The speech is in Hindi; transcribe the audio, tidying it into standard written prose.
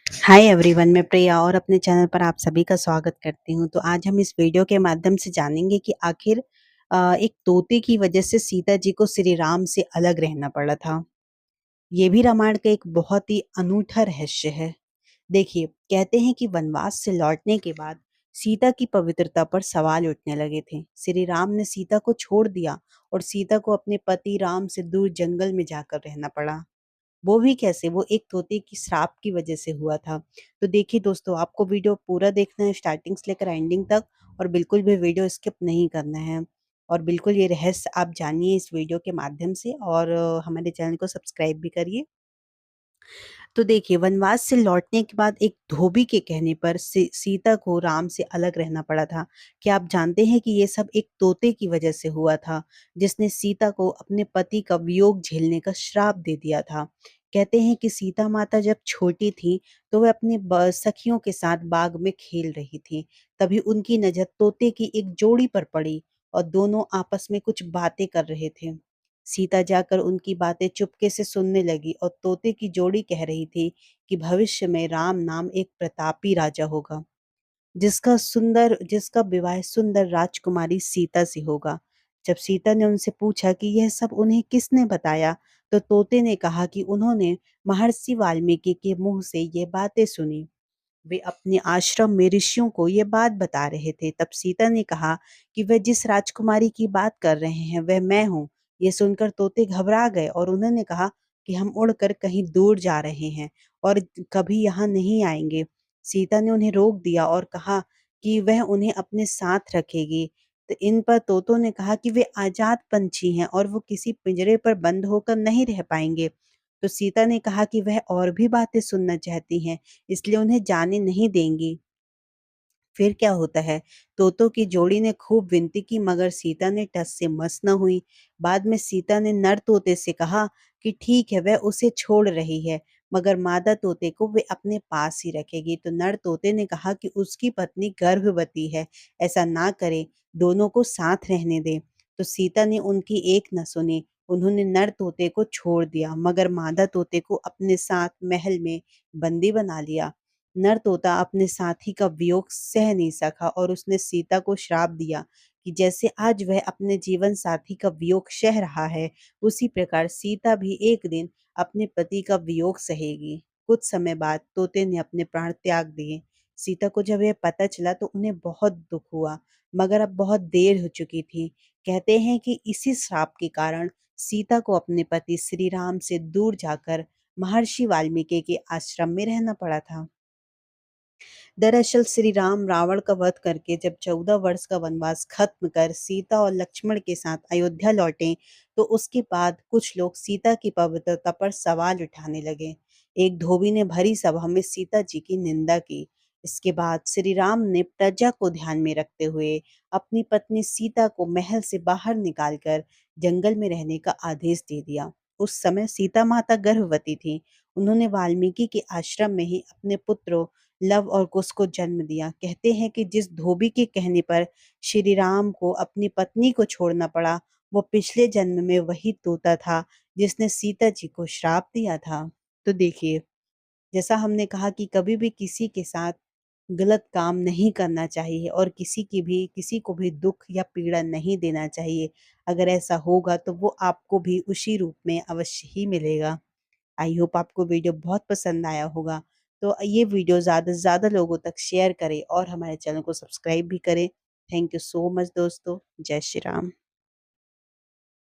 हाय एवरीवन, मैं प्रिया और अपने चैनल पर आप सभी का स्वागत करती हूँ। तो आज हम इस वीडियो के माध्यम से जानेंगे कि आखिर एक तोते की वजह से सीता जी को श्री राम से अलग रहना पड़ा था। ये भी रामायण का एक बहुत ही अनूठा रहस्य है। देखिए, कहते हैं कि वनवास से लौटने के बाद सीता की पवित्रता पर सवाल उठने लगे थे। श्री राम ने सीता को छोड़ दिया और सीता को अपने पति राम से दूर जंगल में जाकर रहना पड़ा। वो भी कैसे? वो एक तोते की श्राप की वजह से हुआ था। तो देखिए दोस्तों, आपको वीडियो पूरा देखना है स्टार्टिंग से लेकर एंडिंग तक और बिल्कुल भी वीडियो स्किप नहीं करना है। और बिल्कुल ये रहस्य आप जानिए इस वीडियो के माध्यम से और हमारे चैनल को सब्सक्राइब भी करिए। तो देखिए, वनवास से लौटने के बाद एक धोबी के कहने पर सीता को राम से अलग रहना पड़ा था। क्या आप जानते हैं कि ये सब एक तोते की वजह से हुआ था, जिसने सीता को अपने पति का वियोग झेलने का श्राप दे दिया था। कहते हैं कि सीता माता जब छोटी थी तो वह अपनी सखियों के साथ बाग में खेल रही थी। तभी उनकी नजर तोते की एक जोड़ी पर पड़ी और दोनों आपस में कुछ बातें कर रहे थे। सीता जाकर उनकी बातें चुपके से सुनने लगी और तोते की जोड़ी कह रही थी कि भविष्य में राम नाम एक प्रतापी राजा होगा, जिसका विवाह सुंदर राजकुमारी सीता से होगा। जब सीता ने उनसे पूछा कि यह सब उन्हें किसने बताया, तो तोते ने कहा कि उन्होंने महर्षि वाल्मीकि के मुंह से ये बातें सुनी। वे अपने आश्रम में ऋषियों को ये बात बता रहे थे। तब सीता ने कहा कि वह जिस राजकुमारी की बात कर रहे हैं वह मैं हूँ। ये सुनकर तोते घबरा गए और उन्होंने कहा कि हम उड़कर कहीं दूर जा रहे हैं और कभी यहाँ नहीं आएंगे। सीता ने उन्हें रोक दिया और कहा कि वह उन्हें अपने साथ रखेगी। तो इन पर तोतों ने कहा कि वे आजाद पंछी हैं और वो किसी पिंजरे पर बंद होकर नहीं रह पाएंगे। तो सीता ने कहा कि वह और भी बातें सुनना चाहती हैं, इसलिए उन्हें जाने नहीं देंगी। फिर क्या होता है, तोतों की जोड़ी ने खूब विनती की मगर सीता ने टस से मस न हुई। बाद में सीता ने नर तोते से कहा कि ठीक है, वह उसे छोड़ रही है मगर मादा तोते को वे अपने पास ही रखेगी। तो नर तोते ने कहा कि उसकी पत्नी गर्भवती है, ऐसा ना करे, दोनों को साथ रहने दे। तो सीता ने उनकी एक न सुनी। उन्होंने नर तोते को छोड़ दिया मगर मादा तोते को अपने साथ महल में बंदी बना लिया। नर तोता अपने साथी का वियोग सह नहीं सका और उसने सीता को श्राप दिया कि जैसे आज वह अपने जीवन साथी का वियोग सह रहा है, उसी प्रकार सीता भी एक दिन अपने पति का वियोग सहेगी। कुछ समय बाद तोते ने अपने प्राण त्याग दिए। सीता को जब यह पता चला तो उन्हें बहुत दुख हुआ, मगर अब बहुत देर हो चुकी थी। कहते हैं कि इसी श्राप के कारण सीता को अपने पति श्री राम से दूर जाकर महर्षि वाल्मीकि के आश्रम में रहना पड़ा था। दरअसल श्री राम रावण का वध करके जब 14 वर्ष का वनवास खत्म कर सीता और लक्ष्मण के साथ अयोध्या लौटे, तो उसके बाद कुछ लोग सीता की पवित्रता पर सवाल उठाने लगे। एक धोबी ने भरी सभा में सीता जी की निंदा की। इसके बाद श्री राम ने प्रजा को ध्यान में रखते हुए अपनी पत्नी सीता को महल से बाहर निकालकर जंगल में रहने का आदेश दे दिया। उस समय सीता माता गर्भवती थी। उन्होंने वाल्मीकि के आश्रम में ही अपने पुत्रों लव और कुश को जन्म दिया। कहते हैं कि जिस धोबी के कहने पर श्री राम को अपनी पत्नी को छोड़ना पड़ा, वो पिछले जन्म में वही तोता था जिसने सीता जी को श्राप दिया था। तो देखिए, जैसा हमने कहा कि कभी भी किसी के साथ गलत काम नहीं करना चाहिए और किसी को भी दुख या पीड़ा नहीं देना चाहिए। अगर ऐसा होगा तो वो आपको भी उसी रूप में अवश्य ही मिलेगा। आई होप आपको वीडियो बहुत पसंद आया होगा। तो ये वीडियो ज़्यादा से ज़्यादा लोगों तक शेयर करें और हमारे चैनल को सब्सक्राइब भी करें। थैंक यू सो मच दोस्तों। जय श्री राम।